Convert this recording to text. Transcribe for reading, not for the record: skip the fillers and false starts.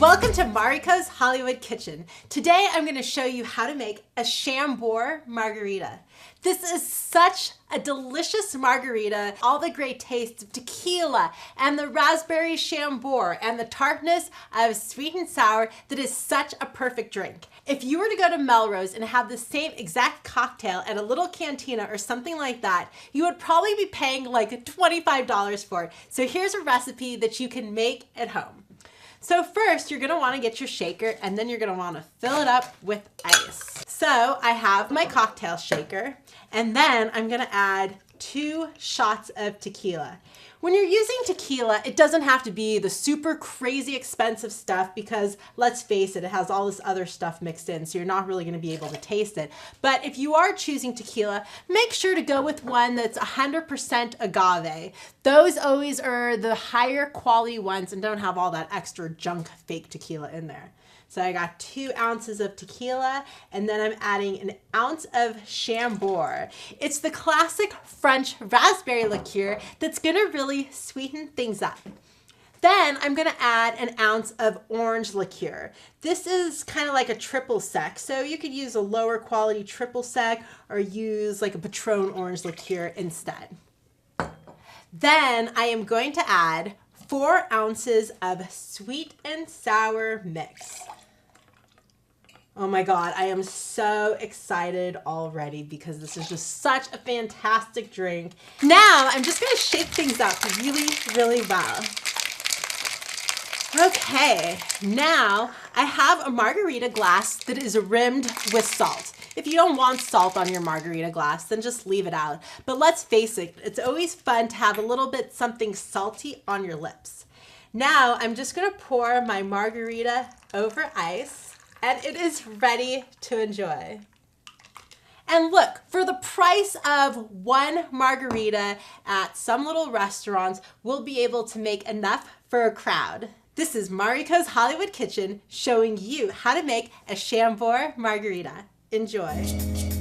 Welcome to Mariko's Hollywood Kitchen. Today I'm going to show you how to make a Chambord Margarita. This is such a delicious margarita. All the great tastes of tequila and the raspberry Chambord and the tartness of sweet and sour that is such a perfect drink. If you were to go to Melrose and have the same exact cocktail at a little cantina or something like that, you would probably be paying like $25 for it. So here's a recipe that you can make at home. So first, you're gonna wanna get your shaker and then you're gonna wanna fill it up with ice. So I have my cocktail shaker and then I'm gonna add 2 shots of tequila. When you're using tequila, it doesn't have to be the super crazy expensive stuff because let's face it, it has all this other stuff mixed in, so you're not really gonna be able to taste it. But if you are choosing tequila, make sure to go with one that's 100% agave. Those always are the higher quality ones and don't have all that extra junk fake tequila in there. So I got 2 ounces of tequila and then I'm adding an ounce of Chambord. It's the classic French raspberry liqueur that's gonna really sweeten things up. Then I'm gonna add an ounce of orange liqueur. This is kind of like a triple sec, so you could use a lower quality triple sec or use like a Patron orange liqueur instead. Then I am going to add 4 ounces of sweet and sour mix. Oh my God, I am so excited already because this is just such a fantastic drink. Now I'm just gonna shake things up really, really well. Okay, now I have a margarita glass that is rimmed with salt. If you don't want salt on your margarita glass, then just leave it out. But let's face it, it's always fun to have a little bit something salty on your lips. Now I'm just gonna pour my margarita over ice and it is ready to enjoy. And look, for the price of 1 margarita at some little restaurants, we'll be able to make enough for a crowd. This is Mariko's Hollywood Kitchen showing you how to make a Chambord Margarita. Enjoy.